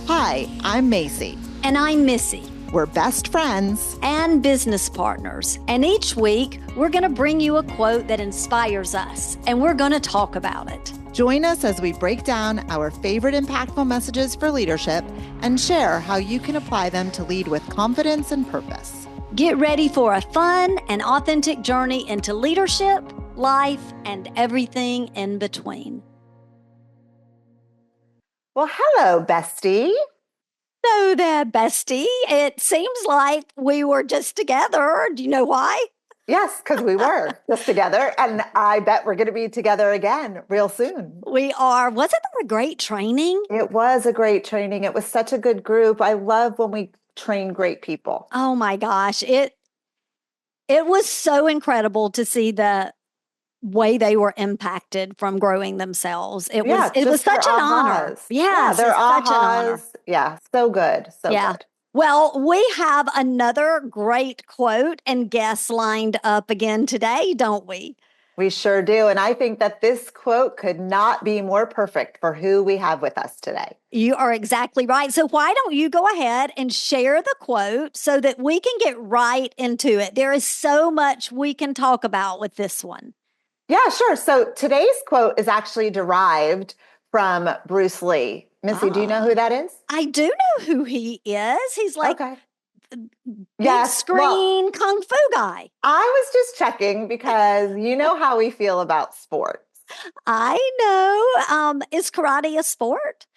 Hi, I'm Mayce. And I'm Missy. We're best friends and business partners. And each week, we're going to bring you a quote that inspires us, and we're going to talk about it. Join us as we break down our favorite impactful messages for leadership and share how you can apply them to lead with confidence and purpose. Get ready for a fun and authentic journey into leadership, life, and everything in between. Well, hello, bestie. Hello there, bestie. It seems like we were just together. Do you know why? Yes, because we were just together. And I bet we're going to be together again real soon. We are. Wasn't that a great training? It was a great training. It was such a good group. I love when we train great people. Oh my gosh. It was so incredible to see the way they were impacted from growing themselves. It was such an honor. Yeah, they're such an honor. Yeah, so good. So good. Well, we have another great quote and guest lined up again today, don't we? We sure do. And I think that this quote could not be more perfect for who we have with us today. You are exactly right. So why don't you go ahead and share the quote so that we can get right into it? There is so much we can talk about with this one. Yeah, sure. So today's quote is actually derived from Bruce Lee. Missy, do you know who that is? I do know who he is. He's like big screen kung fu guy. I was just checking because you know how we feel about sports. I know. Is karate a sport?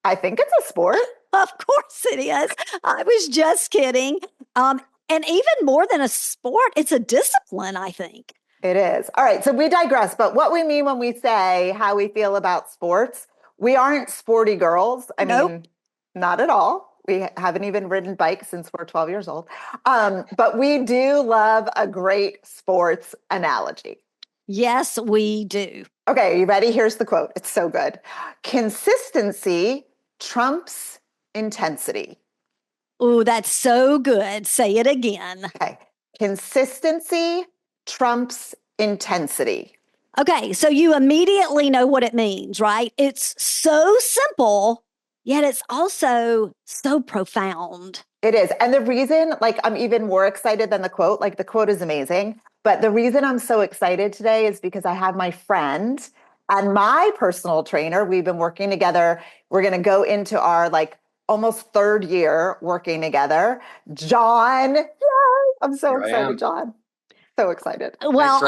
I think it's a sport. Of course it is. I was just kidding. And even more than a sport, it's a discipline, I think. It is. All right. So we digress. But what we mean when we say how we feel about sports, we aren't sporty girls. I mean, not at all. We haven't even ridden bikes since we're 12 years old. But we do love a great sports analogy. Yes, we do. Okay. Are you ready? Here's the quote. It's so good. Consistency trumps intensity. Oh, that's so good. Say it again. Okay. Consistency trumps intensity. Okay, so you immediately know what it means, right? It's so simple, yet it's also so profound. It is. And the reason, I'm even more excited than the quote, the quote is amazing. But the reason I'm so excited today is because I have my friend and my personal trainer. We've been working together. We're going to go into our almost third year working together. Jon. Yay! I'm so excited, Jon. So excited. Well,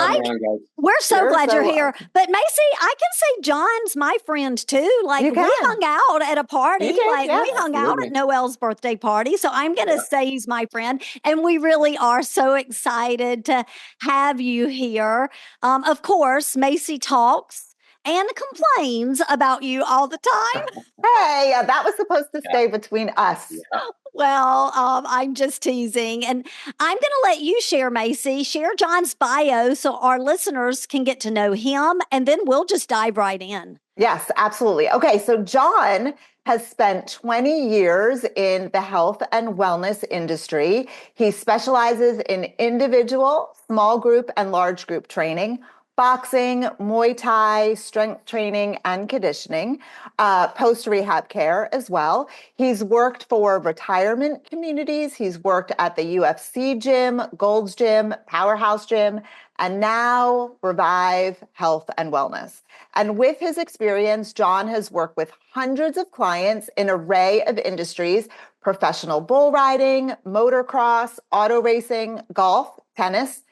we're so glad you're here. But Mayce, I can say Jon's my friend too. We hung out at a party. We hung out at Noel's birthday party. So I'm going to say he's my friend. And we really are so excited to have you here. Of course, Mayce talks and complains about you all the time. Hey, that was supposed to stay between us. Yeah. Well, I'm just teasing. And I'm going to let you share, Mayce, share Jon's bio so our listeners can get to know him, and then we'll just dive right in. Yes, absolutely. Okay, so Jon has spent 20 years in the health and wellness industry. He specializes in individual, small group, and large group training, boxing, Muay Thai, strength training, and conditioning, post-rehab care as well. He's worked for retirement communities. He's worked at the UFC gym, Gold's Gym, Powerhouse Gym, and now Revive Health and Wellness. And with his experience, Jon has worked with hundreds of clients in an array of industries: professional bull riding, motocross, auto racing, golf, tennis,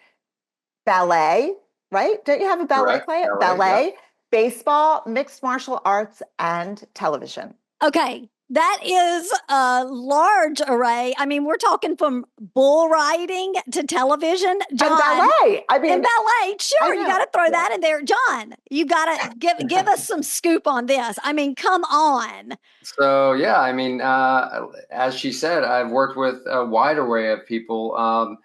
ballet, right? Don't you have a ballet client? Ballet, baseball, mixed martial arts, and television. Okay, that is a large array. I mean, we're talking from bull riding to television. Jon, and ballet. And ballet, sure, you got to throw that in there. Jon, you got to give us some scoop on this. I mean, come on. So, as she said, I've worked with a wide array of people.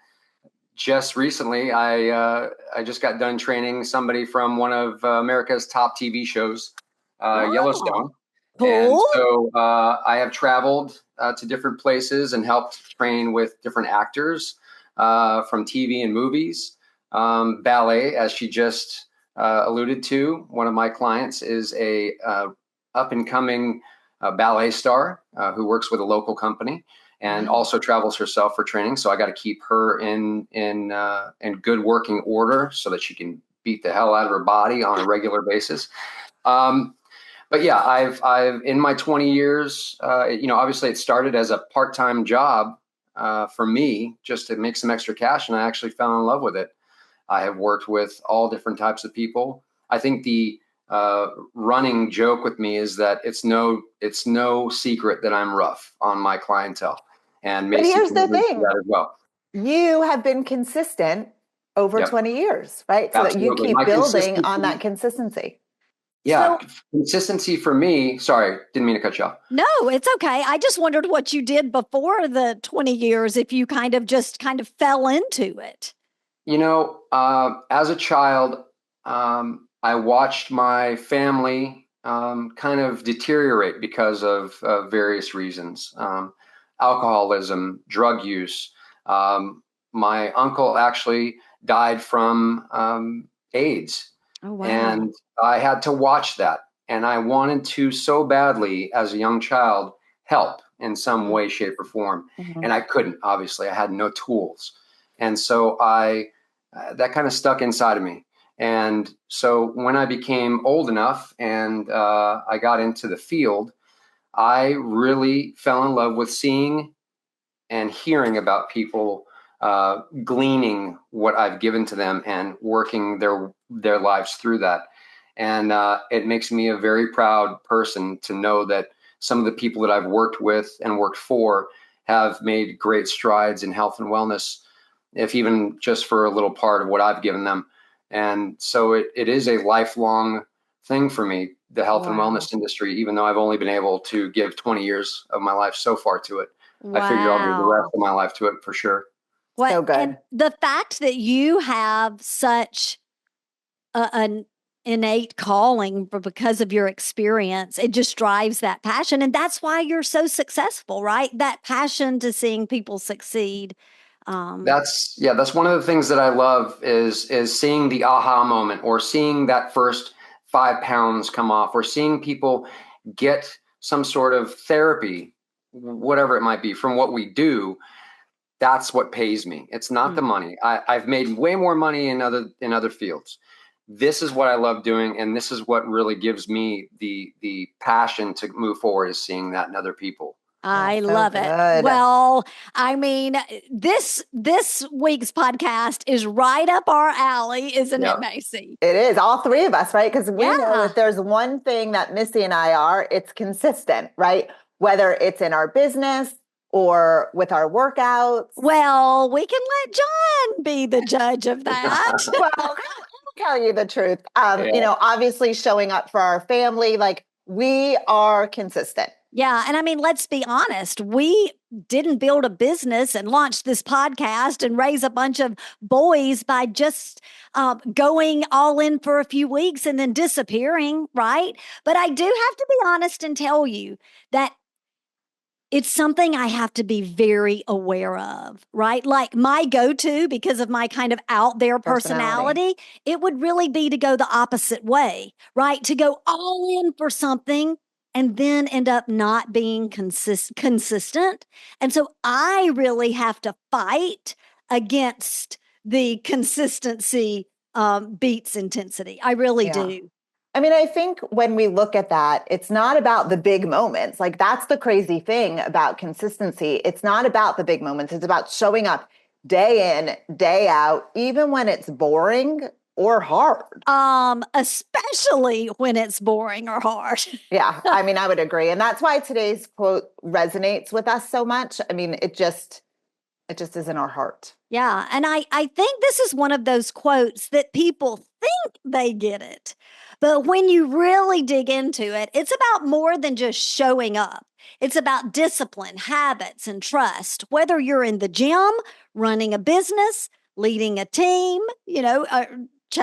Just recently, I just got done training somebody from one of America's top TV shows, Yellowstone. Cool. And so I have traveled to different places and helped train with different actors from TV and movies. Ballet, as she just alluded to, one of my clients is a up-and-coming ballet star. who works with a local company and also travels herself for training. So I got to keep her in good working order so that she can beat the hell out of her body on a regular basis. But yeah, I've in my 20 years, obviously it started as a part-time job for me just to make some extra cash, and I actually fell in love with it. I have worked with all different types of people. I think the running joke with me is that it's no secret that I'm rough on my clientele. And Mayce, but here's the thing, that as well. You have been consistent over 20 years, right? So that you keep building on that consistency. Yeah, consistency for me. Sorry, didn't mean to cut you off. No, it's okay. I just wondered what you did before the 20 years, if you kind of fell into it. As a child, I watched my family kind of deteriorate because of various reasons. Alcoholism, drug use. My uncle actually died from AIDS. Oh, wow. And I had to watch that. And I wanted to so badly as a young child help in some way, shape, or form. Mm-hmm. And I couldn't, obviously. I had no tools. And so that kind of stuck inside of me. And so when I became old enough and I got into the field, I really fell in love with seeing and hearing about people gleaning what I've given to them and working their lives through that. And it makes me a very proud person to know that some of the people that I've worked with and worked for have made great strides in health and wellness, if even just for a little part of what I've given them. And so it is a lifelong thing for me, the health and wellness industry, even though I've only been able to give 20 years of my life so far to it. Wow. I figure I'll give the rest of my life to it for sure. So good. And the fact that you have such an innate calling because of your experience, it just drives that passion. And that's why you're so successful, right? That passion to seeing people succeed. That's one of the things that I love is seeing the aha moment, or seeing that first 5 pounds come off, or seeing people get some sort of therapy, whatever it might be, from what we do. That's what pays me. It's not the money. I've made way more money in other fields. This is what I love doing, and this is what really gives me the passion to move forward, is seeing that in other people. I love it. Well, I mean, this week's podcast is right up our alley, isn't it, Macy? It is. All three of us, right? Because we know if there's one thing that Missy and I are, it's consistent, right? Whether it's in our business or with our workouts. Well, we can let Jon be the judge of that. Well, I'll tell you the truth. Obviously showing up for our family, like, we are consistent. Yeah. And I mean, let's be honest. We didn't build a business and launch this podcast and raise a bunch of boys by just going all in for a few weeks and then disappearing, right? But I do have to be honest and tell you that it's something I have to be very aware of, right? Like, my go-to, because of my kind of out there personality, it would really be to go the opposite way, right? To go all in for something and then end up not being consistent. And so I really have to fight against the consistency beats intensity. I really do. I mean, I think when we look at that, it's not about the big moments. Like, that's the crazy thing about consistency. It's not about the big moments. It's about showing up day in, day out, even when it's boring or hard. Especially when it's boring or hard. Yeah, I mean, I would agree. And that's why today's quote resonates with us so much. I mean, it just is in our heart. Yeah. And I think this is one of those quotes that people think they get it. But when you really dig into it, it's about more than just showing up. It's about discipline, habits, and trust. Whether you're in the gym, running a business, leading a team,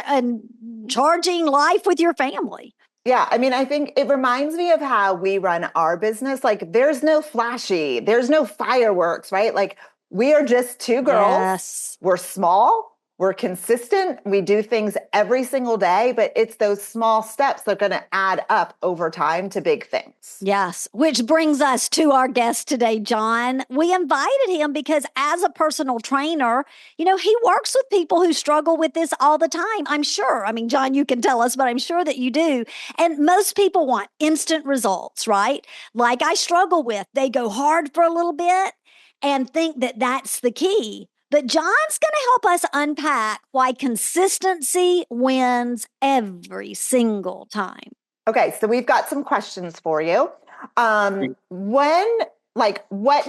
and charging life with your family. Yeah. I mean, I think it reminds me of how we run our business. Like, there's no flashy, there's no fireworks, right? Like, we are just two girls. Yes. We're small, we're consistent. We do things every single day, but it's those small steps that are going to add up over time to big things. Yes, which brings us to our guest today, Jon. We invited him because as a personal trainer, he works with people who struggle with this all the time. I'm sure. I mean, Jon, you can tell us, but I'm sure that you do. And most people want instant results, right? Like I struggle with, they go hard for a little bit and think that that's the key. But Jon's going to help us unpack why consistency wins every single time. Okay, so we've got some questions for you. What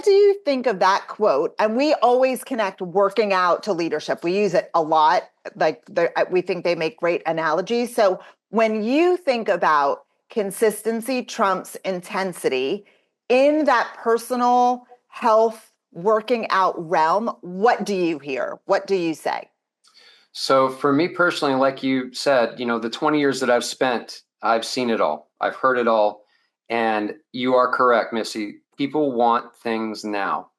do you think of that quote? And we always connect working out to leadership. We use it a lot. We think they make great analogies. So when you think about consistency trumps intensity in that personal health working out realm, what do you hear? What do you say? So for me personally, like you said, the 20 years that I've spent, I've seen it all. I've heard it all. And you are correct, Missy. People want things now.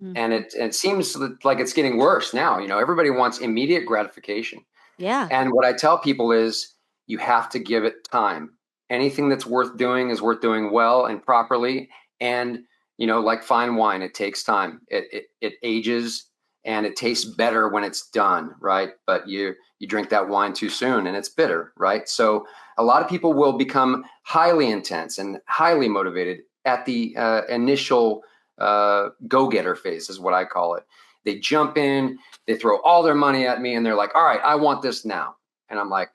Mm-hmm. And it seems like it's getting worse now. Everybody wants immediate gratification. Yeah. And what I tell people is you have to give it time. Anything that's worth doing is worth doing well and properly. And like fine wine, it takes time. It ages and it tastes better when it's done, right? But you drink that wine too soon and it's bitter, right? So a lot of people will become highly intense and highly motivated at the initial go-getter phase is what I call it. They jump in, they throw all their money at me and they're like, all right, I want this now. And I'm like,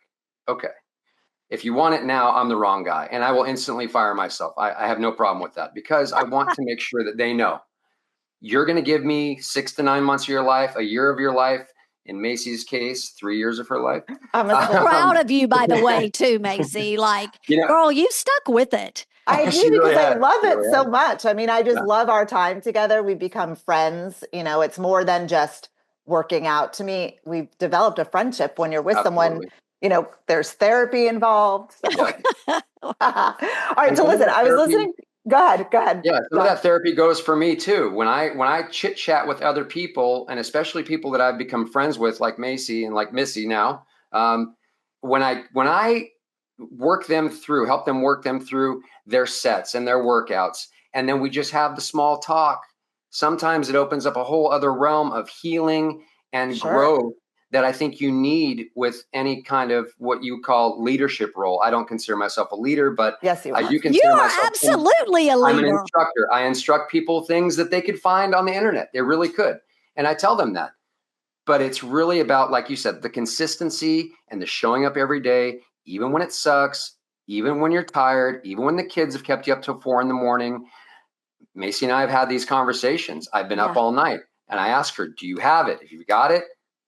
okay. If you want it now, I'm the wrong guy. And I will instantly fire myself. I have no problem with that because I want to make sure that they know you're going to give me 6 to 9 months of your life, a year of your life. In Macy's case, 3 years of her life. I'm proud of you, by the way, too, Mayce. Girl, you stuck with it. I do because I love it so much. I mean, I just love our time together. We become friends. It's more than just working out. To me, we've developed a friendship when you're with someone. There's therapy involved. So. All right. So listen, I was listening. Go ahead. Yeah. Some of that therapy goes for me too. When I chit chat with other people and especially people that I've become friends with, like Macy and like Missy now, when I help them work them through their sets and their workouts, and then we just have the small talk, sometimes it opens up a whole other realm of healing and growth that I think you need with any kind of what you call leadership role. I don't consider myself a leader, but yes, I do consider myself absolutely a leader. I'm an instructor. I instruct people things that they could find on the internet. They really could. And I tell them that. But it's really about, like you said, the consistency and the showing up every day, even when it sucks, even when you're tired, even when the kids have kept you up till 4 a.m. Macy and I have had these conversations. I've been up all night and I ask her, do you have it? If you've got it,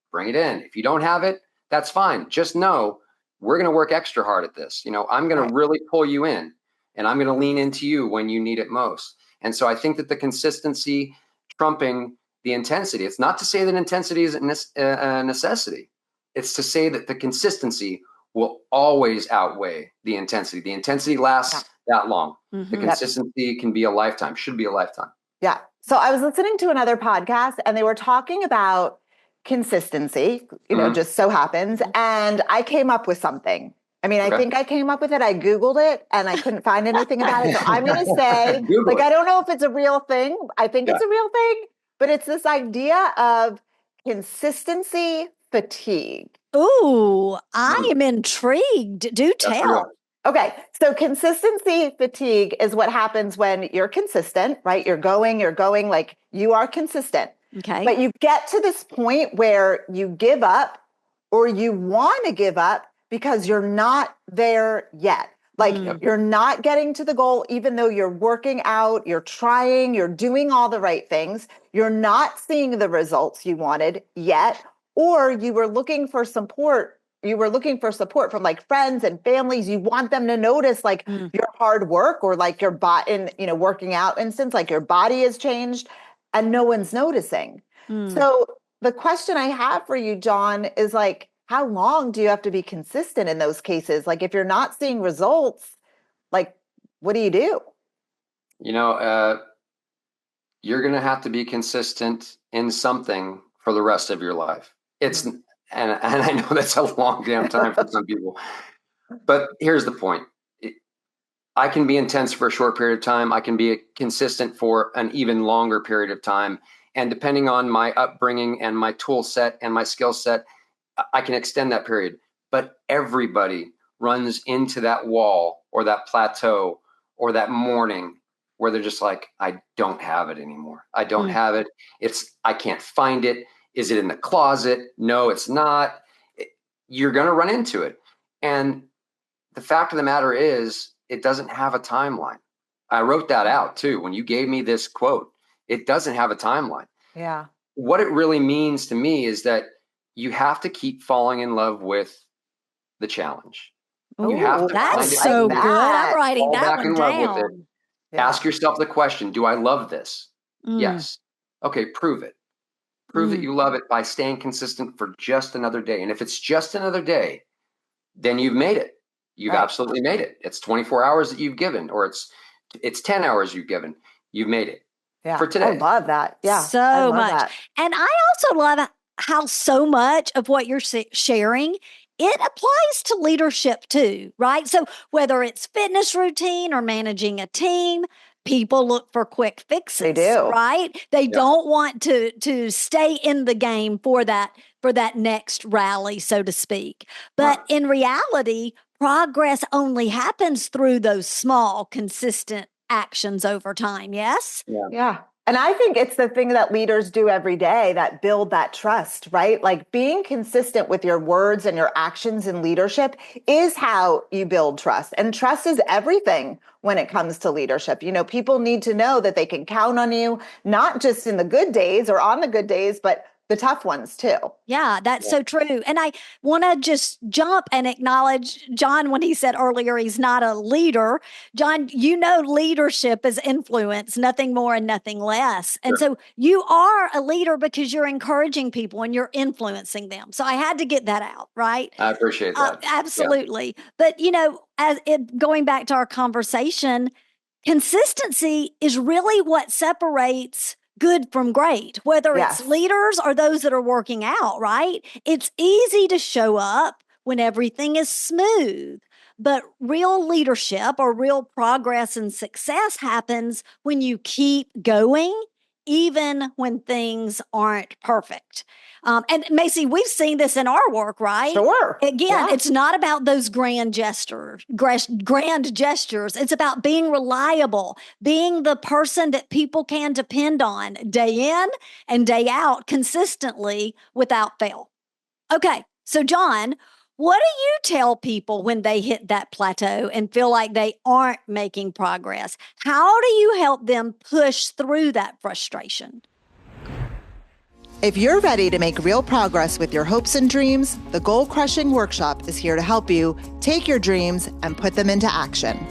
bring it in. If you don't have it, that's fine. Just know we're going to work extra hard at this. I'm going to really pull you in and I'm going to lean into you when you need it most. And so I think that the consistency trumping the intensity, it's not to say that intensity is a necessity. It's to say that the consistency will always outweigh the intensity. The intensity lasts that long. Mm-hmm. The consistency can be a lifetime, should be a lifetime. Yeah. So I was listening to another podcast and they were talking about consistency, just so happens. And I came up with something. I mean, I think I came up with it. I Googled it and I couldn't find anything about it. So I'm going to say, I don't know if it's a real thing. I think it's a real thing, but it's this idea of consistency fatigue. Ooh, I am intrigued. Do tell. Okay. So consistency fatigue is what happens when you're consistent, right? You're going, like you are consistent. Okay. But you get to this point where you give up or you want to give up because you're not there yet. Like you're not getting to the goal, even though you're working out, you're trying, you're doing all the right things. You're not seeing the results you wanted yet, or you were looking for support. You were looking for support from like friends and families. You want them to notice like your hard work or like your body in, working out instance, like your body has changed. And no one's noticing. So the question I have for you, Jon, is like, how long do you have to be consistent in those cases? Like, if you're not seeing results, like, what do you do? You're going to have to be consistent in something for the rest of your life. It's And I know that's a long damn time for some people. But here's the point. I can be intense for a short period of time. I can be consistent for an even longer period of time. And depending on my upbringing and my tool set and my skill set, I can extend that period. But everybody runs into that wall or that plateau or that morning where they're just like, I don't have it anymore. I don't have it. I can't find it. Is it in the closet? No, it's not. You're going to run into it. And the fact of the matter is, it doesn't have a timeline. I wrote that out too. When you gave me this quote, it doesn't have a timeline. Yeah. What it really means to me is that you have to keep falling in love with the challenge. You have to that's so good. I'm writing that one down. Yeah. Ask yourself the question, do I love this? Yes. Okay, prove it. Prove that you love it by staying consistent for just another day. And if it's just another day, then you've made it. You've absolutely made it. It's 24 hours that you've given, or it's 10 hours you've given. You've made it for today. I love that. Yeah. So much. That. And I also love how so much of what you're sharing, it applies to leadership too, right? So whether it's fitness routine or managing a team, people look for quick fixes. They do. Right? They don't want to stay in the game for that next rally, so to speak. But in reality, progress only happens through those small, consistent actions over time. Yes? Yeah. And I think it's the thing that leaders do every day that build that trust, right? Like being consistent with your words and your actions in leadership is how you build trust. And trust is everything when it comes to leadership. You know, people need to know that they can count on you, not just in the good days or on the good days, but the tough ones too. Yeah, that's so true. And I want to just jump and acknowledge Jon when he said earlier he's not a leader. Jon, you know, leadership is influence, nothing more and nothing less. And so you are a leader because you're encouraging people and you're influencing them. So I had to get that out, right? I appreciate that. Absolutely. Yeah. But, you know, going back to our conversation, consistency is really what separates good from great, whether it's leaders or those that are working out, right? It's easy to show up when everything is smooth, but real leadership or real progress and success happens when you keep going, even when things aren't perfect. And Macy, we've seen this in our work, right? Sure. Again, it's not about those grand gestures. It's about being reliable, being the person that people can depend on day in and day out consistently without fail. Okay, so Jon, what do you tell people when they hit that plateau and feel like they aren't making progress? How do you help them push through that frustration? If you're ready to make real progress with your hopes and dreams, the Goal Crushing Workshop is here to help you take your dreams and put them into action.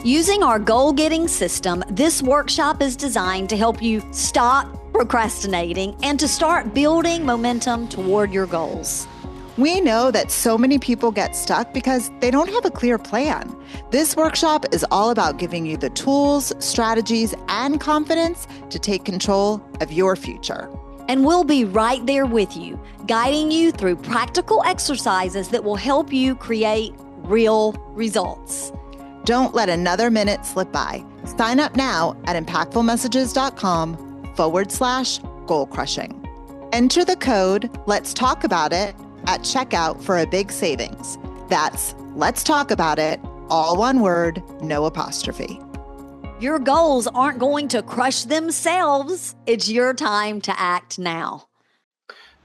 Using our goal-getting system, this workshop is designed to help you stop procrastinating and to start building momentum toward your goals. We know that so many people get stuck because they don't have a clear plan. This workshop is all about giving you the tools, strategies, and confidence to take control of your future. And we'll be right there with you, guiding you through practical exercises that will help you create real results. Don't let another minute slip by. Sign up now at impactfulmessages.com/goal crushing. Enter the code Let's Talk About It at checkout for a big savings. That's Let's Talk About It, all one word, no apostrophe. Your goals aren't going to crush themselves. It's your time to act now.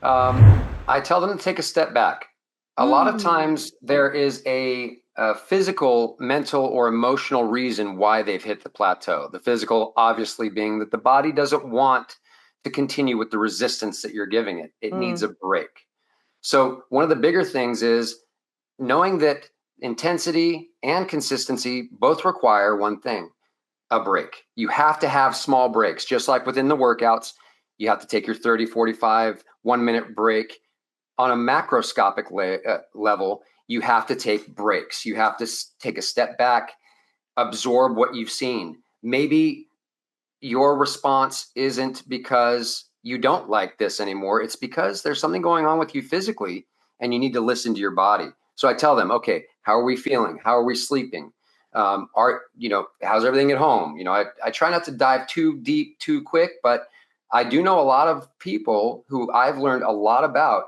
I tell them to take a step back. A lot of times there is a physical, mental, or emotional reason why they've hit the plateau. The physical, obviously, being that the body doesn't want to continue with the resistance that you're giving it. It needs a break. So one of the bigger things is knowing that intensity and consistency both require one thing: a break. You have to have small breaks, just like within the workouts. You have to take your 30, 45, 1 minute break. On a macroscopic level, you have to take breaks. You have to take a step back, absorb what you've seen. Maybe your response isn't because you don't like this anymore, it's because there's something going on with you physically and you need to listen to your body. So I tell them, okay, how are we feeling? How are we sleeping? How's everything at home? I try not to dive too deep, too quick, but I do know a lot of people who I've learned a lot about.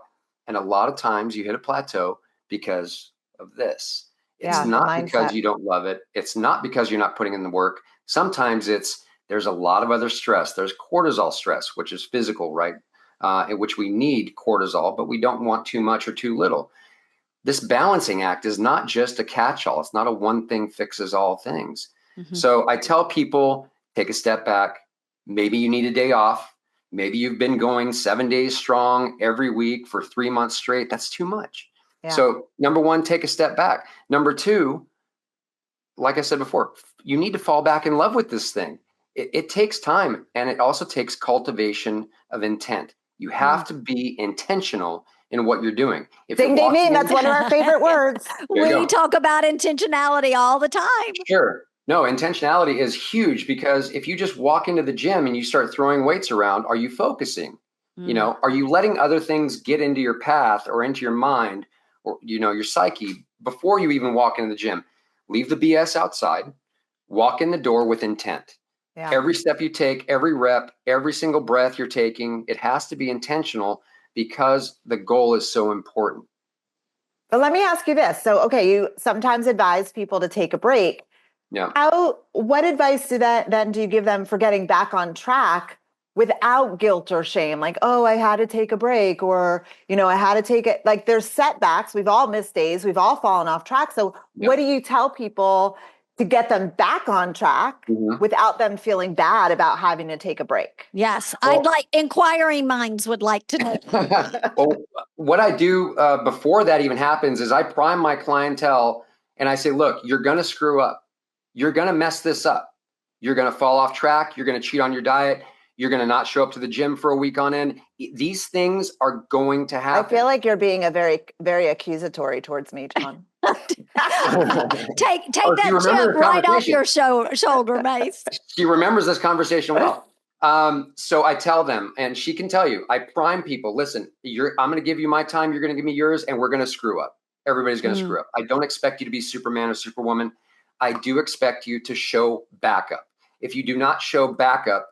And a lot of times you hit a plateau because of this. It's not because you don't love it. It's not because you're not putting in the work. Sometimes there's a lot of other stress. There's cortisol stress, which is physical, right? In which we need cortisol, but we don't want too much or too little. This balancing act is not just a catch-all. It's not a one thing fixes all things. Mm-hmm. So I tell people, take a step back. Maybe you need a day off. Maybe you've been going 7 days strong every week for 3 months straight. That's too much. Yeah. So number one, take a step back. Number two, like I said before, you need to fall back in love with this thing. It takes time, and it also takes cultivation of intent. You have to be intentional in what you're doing. Ding, ding, ding. That's one of our favorite words. We talk about intentionality all the time. Sure. No, intentionality is huge, because if you just walk into the gym and you start throwing weights around, are you focusing? Are you letting other things get into your path or into your mind or, your psyche before you even walk into the gym? Leave the BS outside, walk in the door with intent. Yeah. Every step you take, every rep, every single breath you're taking, it has to be intentional, because the goal is so important. But let me ask you this. So, okay, you sometimes advise people to take a break. Yeah. What advice do you give them for getting back on track without guilt or shame? Like, oh, I had to take a break, or, I had to take it. Like, there's setbacks. We've all missed days. We've all fallen off track. So what do you tell people to get them back on track without them feeling bad about having to take a break? Yes. Inquiring minds would like to know. Well, what I do before that even happens is I prime my clientele and I say, look, you're going to screw up. You're going to mess this up. You're going to fall off track. You're going to cheat on your diet. You're going to not show up to the gym for a week on end. These things are going to happen. I feel like you're being a very, very accusatory towards me, Jon. Take that chip right off your shoulder, Mayce. She remembers this conversation well. So I tell them, and she can tell you, I prime people, listen, I'm going to give you my time. You're going to give me yours, and we're going to screw up. Everybody's going to screw up. I don't expect you to be Superman or Superwoman. I do expect you to show backup. If you do not show backup,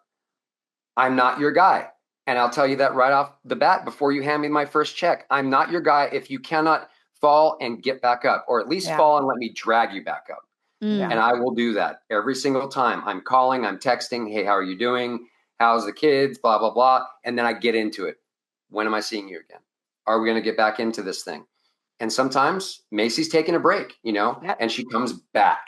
I'm not your guy. And I'll tell you that right off the bat before you hand me my first check. I'm not your guy if you cannot fall and get back up, or at least fall and let me drag you back up. And I will do that every single time. I'm calling, I'm texting, hey, how are you doing? How's the kids? Blah, blah, blah. And then I get into it. When am I seeing you again? Are we going to get back into this thing? And sometimes Macy's taking a break, and she comes back.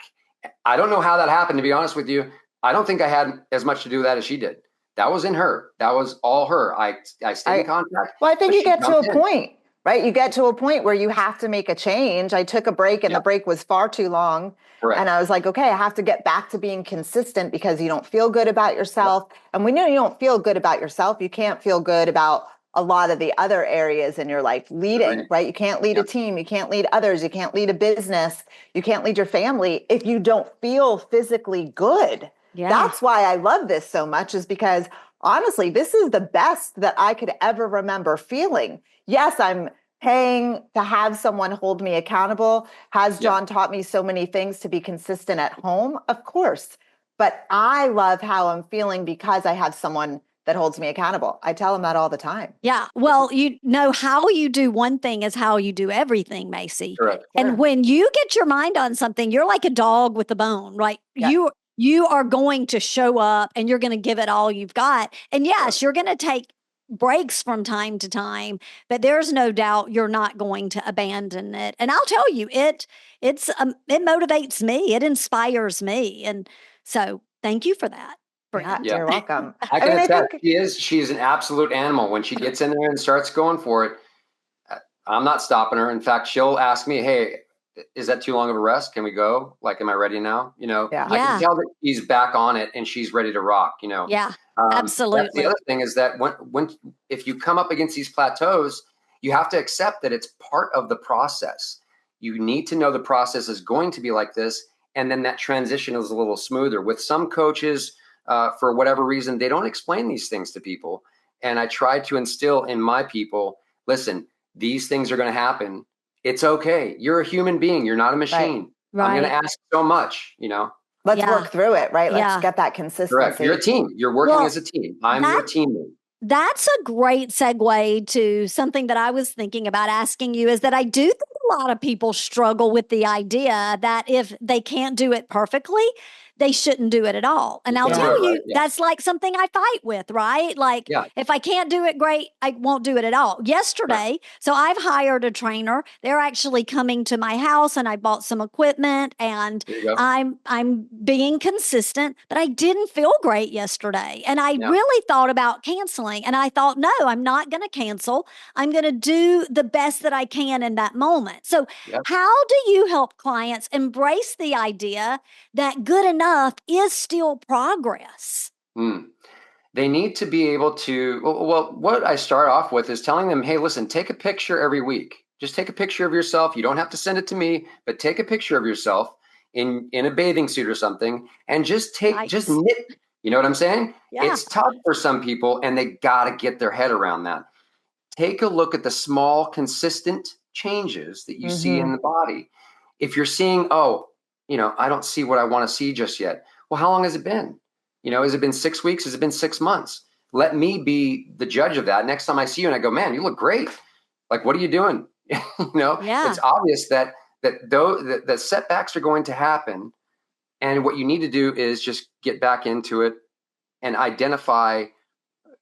I don't know how that happened, to be honest with you. I don't think I had as much to do with that as she did. That was in her. That was all her. I stayed in contact. Well, I think you get to a point, right? You get to a point where you have to make a change. I took a break, and the break was far too long. Correct. And I was like, okay, I have to get back to being consistent, because you don't feel good about yourself. And when you don't feel good about yourself, you can't feel good about a lot of the other areas in your life. Leading, right? You can't lead a team. You can't lead others. You can't lead a business. You can't lead your family if you don't feel physically good. Yeah. That's why I love this so much, is because honestly, this is the best that I could ever remember feeling. Yes, I'm paying to have someone hold me accountable. Has Jon taught me so many things to be consistent at home? Of course. But I love how I'm feeling because I have someone that holds me accountable. I tell him that all the time. Yeah. Well, how you do one thing is how you do everything, Macy. Correct. And when you get your mind on something, you're like a dog with a bone, right? Yeah. You are going to show up and you're going to give it all you've got. And yes, you're going to take breaks from time to time, but there's no doubt you're not going to abandon it. And I'll tell you, it motivates me. It inspires me. And so thank you for that. You're welcome. I can attest, she's an absolute animal. When she gets in there and starts going for it, I'm not stopping her. In fact, she'll ask me, hey, is that too long of a rest? Can we go? Like, am I ready now? I can tell that she's back on it and she's ready to rock, Yeah, absolutely. The other thing is that if you come up against these plateaus, you have to accept that it's part of the process. You need to know the process is going to be like this. And then that transition is a little smoother. With some coaches, for whatever reason, they don't explain these things to people. And I try to instill in my people, listen, these things are going to happen. It's okay. You're a human being. You're not a machine. Right. I'm going to ask so much, Let's work through it, right? Let's get that consistency. Correct. You're a team. You're working as a team. I'm your teammate. That's a great segue to something that I was thinking about asking you, is that I do think a lot of people struggle with the idea that if they can't do it perfectly, they shouldn't do it at all. And I'll tell you, that's like something I fight with, right? Like if I can't do it great, I won't do it at all. Yesterday, so I've hired a trainer. They're actually coming to my house, and I bought some equipment, and I'm being consistent, but I didn't feel great yesterday. And I really thought about canceling, and I thought, no, I'm not going to cancel. I'm going to do the best that I can in that moment. So how do you help clients embrace the idea that good enough is still progress? They need to be able to, well, what I start off with is telling them, hey, listen, take a picture every week. Just take a picture of yourself. You don't have to send it to me, but take a picture of yourself in a bathing suit or something, and just knit. You know what I'm saying? It's tough for some people, and they got to get their head around that. Take a look at the small, consistent changes that you see in the body. If you're seeing, I don't see what I want to see just yet. Well, how long has it been? Has it been 6 weeks? Has it been 6 months? Let me be the judge of that. Next time I see you and I go, man, you look great. Like, what are you doing? It's obvious that setbacks are going to happen. And what you need to do is just get back into it and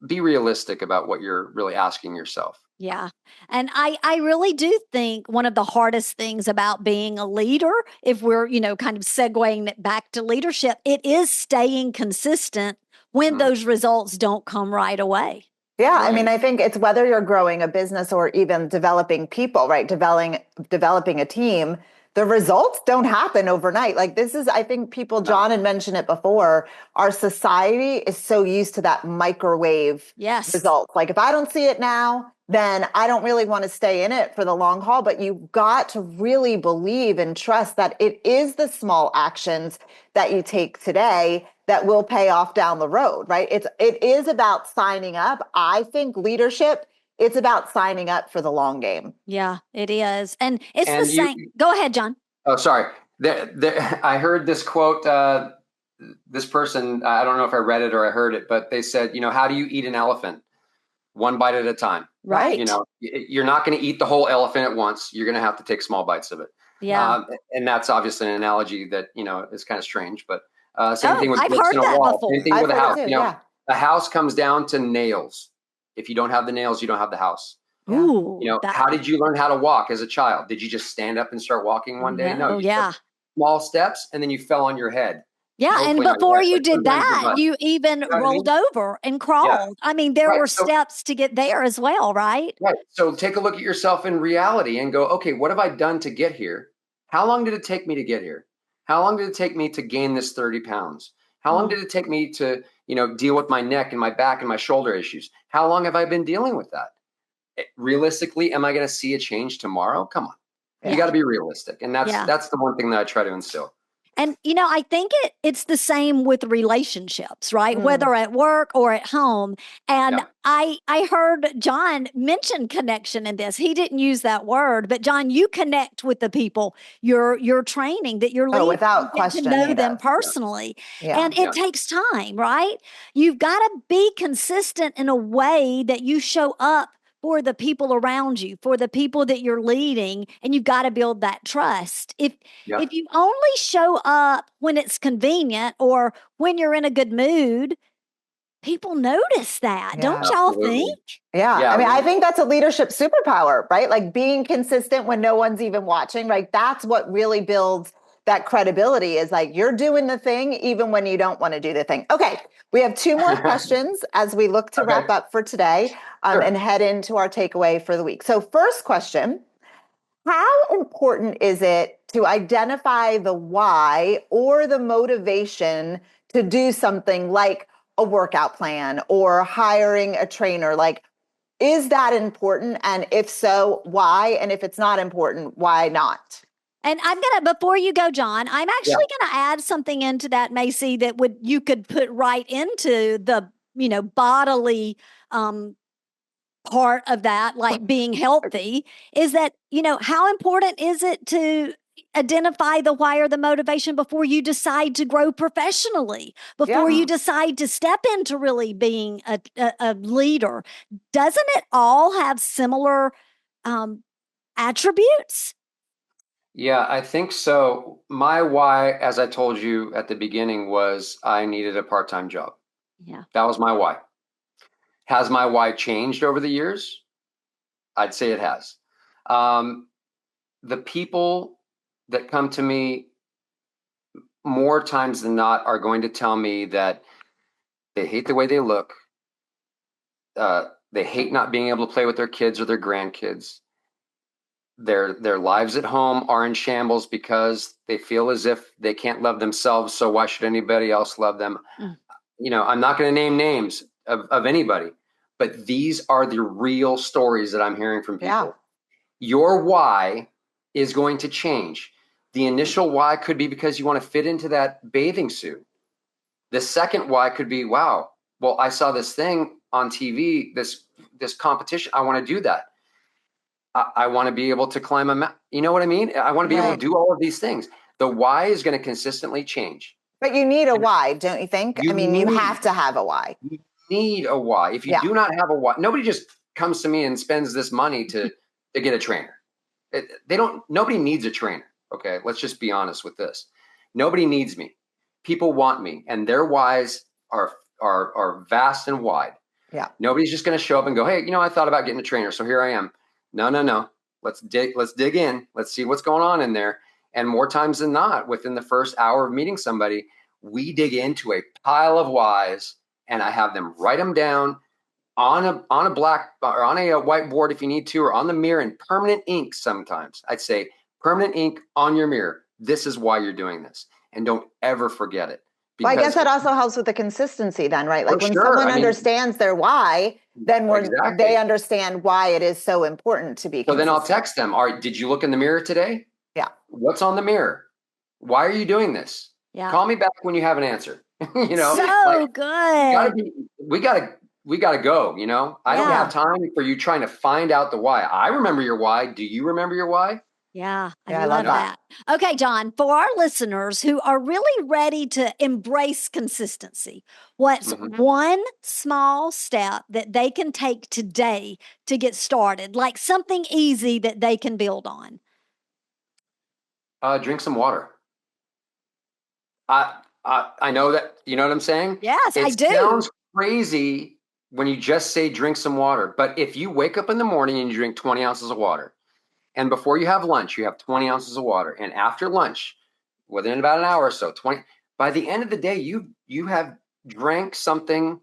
be realistic about what you're really asking yourself. Yeah. And I really do think one of the hardest things about being a leader, if we're, kind of segueing it back to leadership, it is staying consistent when those results don't come right away. Yeah. Right. I mean, I think it's whether you're growing a business or even developing people, right? Developing a team. The results don't happen overnight. Like I think Jon had mentioned it before, our society is so used to that microwave results. Like if I don't see it now, then I don't really want to stay in it for the long haul. But you've got to really believe and trust that it is the small actions that you take today that will pay off down the road, right? It is about signing up. I think leadership, it's about signing up for the long game. Yeah, it is. And it's the same. Go ahead, Jon. Oh, sorry. I heard this quote, this person, I don't know if I read it or I heard it, but they said, how do you eat an elephant? One bite at a time. Right. You're not going to eat the whole elephant at once. You're going to have to take small bites of it. Yeah. And that's obviously an analogy that, is kind of strange, but same thing with I've heard that before. Same thing with a house. A house comes down to nails. If you don't have the nails, you don't have the house. Ooh, how did you learn how to walk as a child? Did you just stand up and start walking one day? No. Yeah. Small steps, and then you fell on your head. Yeah, hopefully, and before you did that, you even rolled over and crawled. Yeah. I mean, there were steps to get there as well, right? Right. So take a look at yourself in reality and go, okay, what have I done to get here? How long did it take me to get here? How long did it take me to gain this 30 pounds? How long did it take me to, deal with my neck and my back and my shoulder issues? How long have I been dealing with that? Realistically, am I going to see a change tomorrow? Come on. You got to be realistic. And that's the one thing that I try to instill. And, I think it's the same with relationships, right? Whether at work or at home. And I heard Jon mention connection in this. He didn't use that word, but Jon, you connect with the people you're training, that you're leading, without question, to know them personally. Yeah. And it takes time, right? You've got to be consistent in a way that you show up for the people around you, for the people that you're leading, and you've got to build that trust. If you only show up when it's convenient or when you're in a good mood, people notice that. Don't y'all think? Yeah. I mean, I think that's a leadership superpower, right? Like being consistent when no one's even watching, right? That's what really builds that credibility, is like you're doing the thing even when you don't want to do the thing. Okay. We have 2 more questions as we look to wrap up for today and head into our takeaway for the week. So first question, how important is it to identify the why or the motivation to do something like a workout plan or hiring a trainer? Like, is that important? And if so, why? And if it's not important, why not? And before you go, Jon, I'm actually going to add something into that, Mayce, that you could put right into the bodily part of that, like being healthy, is that, how important is it to identify the why or the motivation before you decide to grow professionally, before you decide to step into really being a leader? Doesn't it all have similar attributes? Yeah, I think so. My why, as I told you at the beginning, was I needed a part-time job. Yeah. That was my why. Has my why changed over the years? I'd say it has. The people that come to me more times than not are going to tell me that they hate the way they look. They hate not being able to play with their kids or their grandkids. Their lives at home are in shambles because they feel as if they can't love themselves. So why should anybody else love them? I'm not going to name names of anybody, but these are the real stories that I'm hearing from people. Yeah. Your why is going to change. The initial why could be because you want to fit into that bathing suit. The second why could be, wow, well, I saw this thing on TV, this competition. I want to do that. I want to be able to climb a mountain. You know what I mean? I want to be able to do all of these things. The why is going to consistently change. But you need a why, don't you think? You have to have a why. You need a why. If you do not have a why, nobody just comes to me and spends this money to get a trainer. Nobody needs a trainer. Okay. Let's just be honest with this. Nobody needs me. People want me, and their whys are vast and wide. Yeah. Nobody's just going to show up and go, hey, I thought about getting a trainer, so here I am. No. Let's dig in. Let's see what's going on in there. And more times than not, within the first hour of meeting somebody, we dig into a pile of whys, and I have them write them down on a black or on a whiteboard if you need to, or on the mirror in permanent ink. Sometimes I'd say permanent ink on your mirror. This is why you're doing this, and don't ever forget it. Well, I guess that also helps with the consistency then, right? Like when someone understands their why, then they understand why it is so important to be consistent. So then I'll text them, all right, did you look in the mirror today? Yeah. What's on the mirror? Why are you doing this? Yeah. Call me back when you have an answer. So good. We gotta go, I don't have time for you trying to find out the why. I remember your why. Do you remember your why? Yeah, I love that. Okay, Jon, for our listeners who are really ready to embrace consistency, what's one small step that they can take today to get started, like something easy that they can build on? Drink some water. I know that, you know what I'm saying? Yes, I do. It sounds crazy when you just say drink some water, but if you wake up in the morning and you drink 20 ounces of water, and before you have lunch, you have 20 ounces of water. And after lunch, within about an hour or so, 20, by the end of the day, you have drank something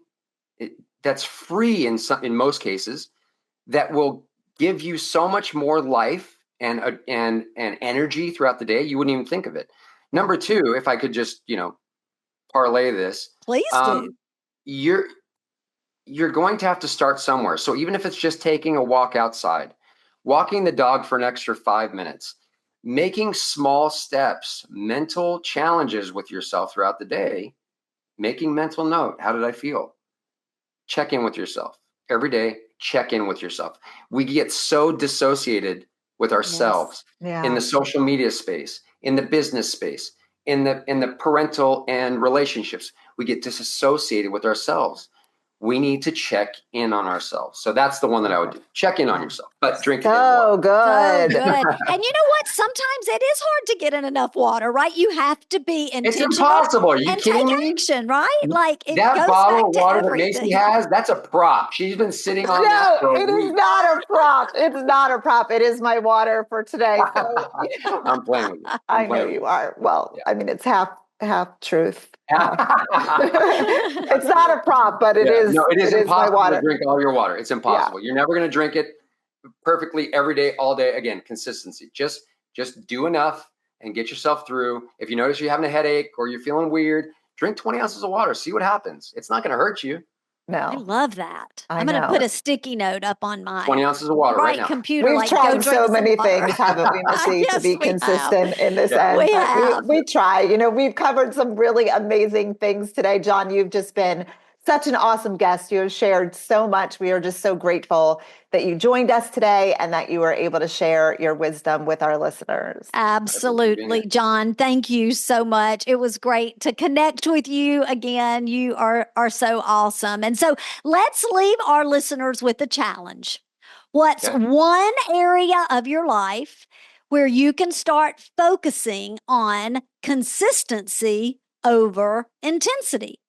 that's free in most cases that will give you so much more life and energy throughout the day. You wouldn't even think of it. Number two, if I could just, parlay this. Please do. You're going to have to start somewhere. So even if it's just taking a walk outside, walking the dog for an extra 5 minutes, making small steps, mental challenges with yourself throughout the day, making mental note. How did I feel? Check in with yourself every day. Check in with yourself. We get so dissociated with ourselves in the social media space, in the business space, in the parental and relationships. We get disassociated with ourselves. We need to check in on ourselves. So that's the one that I would do. Check in on yourself, but drink it. So good. So good. And you know what? Sometimes it is hard to get in enough water, right? You have to be intentional. It's impossible. Are you kidding me? Action, right? Like that bottle of water that Macy has, that's a prop. She's been sitting on that for a week. It is not a prop. It's not a prop. It is my water for today. So, I'm playing with you. I know you are. Well, I mean, it's half truth. It's not a prop, but it is. No, it is impossible my water. to drink all your water. It's impossible. You're never going to drink it perfectly every day, all day. Again, consistency. Just do enough and get yourself through. If you notice you're having a headache or you're feeling weird, drink 20 ounces of water. See what happens. It's not going to hurt you. No. I love that. I'm going to put a sticky note up on my 20 ounces of water right now. Computer. We've tried so many things, haven't we, Missy, to be consistent in this end. We try. We've covered some really amazing things today. Jon, you've just been such an awesome guest. You have shared so much. We are just so grateful that you joined us today and that you were able to share your wisdom with our listeners. Absolutely, Jon. Thank you so much. It was great to connect with you again. You are so awesome. And so let's leave our listeners with a challenge. What's one area of your life where you can start focusing on consistency over intensity?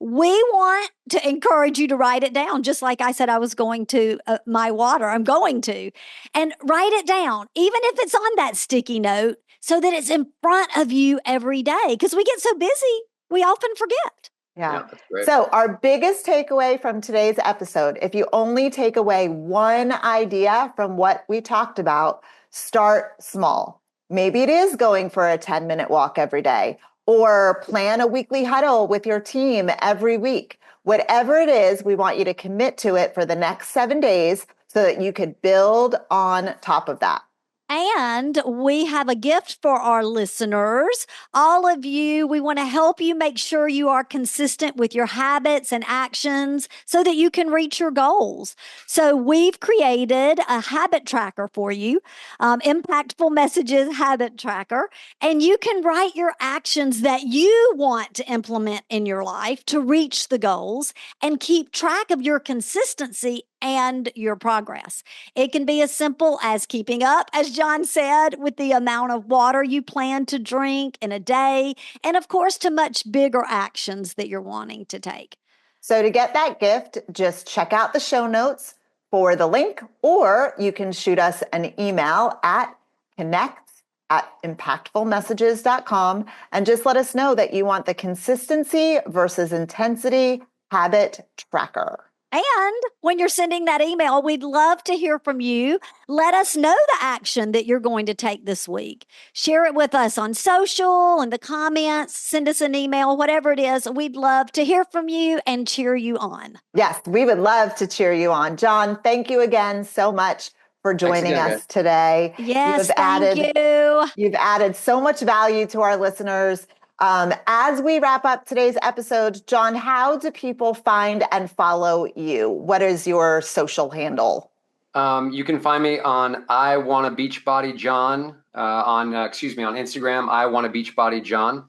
We want to encourage you to write it down, just like I said I was going to my water. I'm going to. And write it down, even if it's on that sticky note, so that it's in front of you every day. Because we get so busy, we often forget. Yeah, that's great. So our biggest takeaway from today's episode, if you only take away one idea from what we talked about, start small. Maybe it is going for a 10-minute walk every day, or plan a weekly huddle with your team every week. Whatever it is, we want you to commit to it for the next 7 days so that you could build on top of that. And we have a gift for our listeners. All of you, we want to help you make sure you are consistent with your habits and actions so that you can reach your goals. So we've created a habit tracker for you, Mpactful Messages habit tracker, and you can write your actions that you want to implement in your life to reach the goals and keep track of your consistency and your progress. It can be as simple as keeping up, as Jon said, with the amount of water you plan to drink in a day, and of course, to much bigger actions that you're wanting to take. So to get that gift, just check out the show notes for the link, or you can shoot us an email at connect@impactfulmessages.com and just let us know that you want the consistency versus intensity habit tracker. And when you're sending that email, we'd love to hear from you. Let us know the action that you're going to take this week. Share it with us on social, in the comments, send us an email, whatever it is. We'd love to hear from you and cheer you on. Yes, we would love to cheer you on. Jon, thank you again so much for joining us today. Yes, thank you. You've added so much value to our listeners. As we wrap up today's episode, Jon, how do people find and follow you? What is your social handle? You can find me on I Wanna Beachbody Jon on Instagram. I Wanna Beachbody Jon.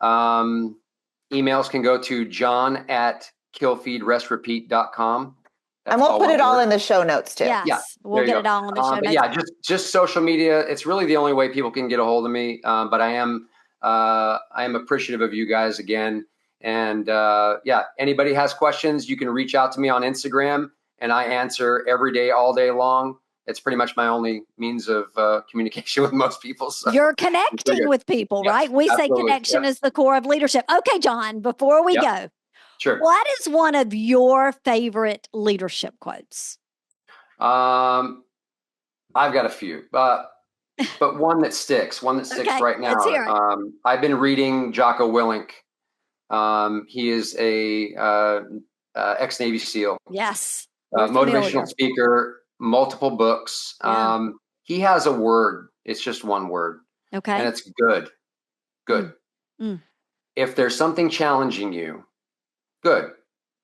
Emails can go to jon@killfeedrestrepeat.com. And we'll put it all in the show notes too. Yes, we'll get it all in the show notes. Yeah, just social media. It's really the only way people can get a hold of me. But I am appreciative of you guys again. And anybody has questions, you can reach out to me on Instagram, and I answer every day, all day long. It's pretty much my only means of communication with most people. So. You're connecting with people, right? We say connection is the core of leadership. Okay, Jon, before we go, sure. What is one of your favorite leadership quotes? I've got a few, but one that sticks right now. Let's hear it. I've been reading Jocko Willink. He is a ex-Navy SEAL. Yes. Motivational speaker, multiple books. Yeah. He has a word. It's just one word. Okay. And it's good. Good. Mm. If there's something challenging you, good.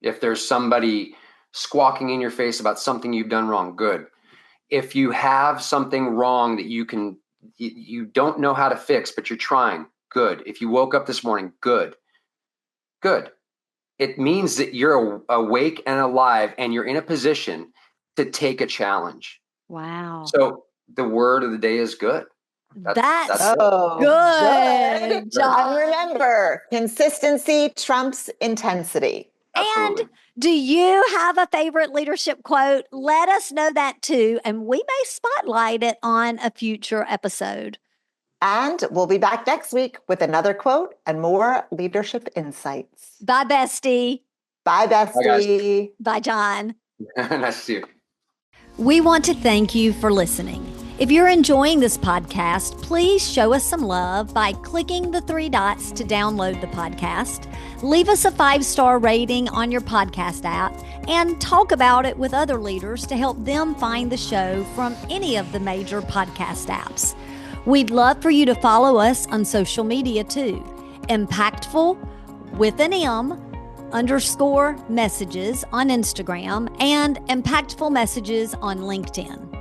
If there's somebody squawking in your face about something you've done wrong, good. If you have something wrong that you don't know how to fix, but you're trying, good. If you woke up this morning, good. Good. It means that you're awake and alive and you're in a position to take a challenge. Wow. So the word of the day is good. That's good. Jon, remember, consistency trumps intensity. Absolutely. And do you have a favorite leadership quote? Let us know that too, and we may spotlight it on a future episode. And we'll be back next week with another quote and more leadership insights. Bye, bestie. Bye, bestie. Bye, Jon. Nice to see you. We want to thank you for listening. If you're enjoying this podcast, please show us some love by clicking the 3 dots to download the podcast. Leave us a 5-star rating on your podcast app and talk about it with other leaders to help them find the show from any of the major podcast apps. We'd love for you to follow us on social media too. Mpactful with an M _messages on Instagram and Mpactful Messages on LinkedIn.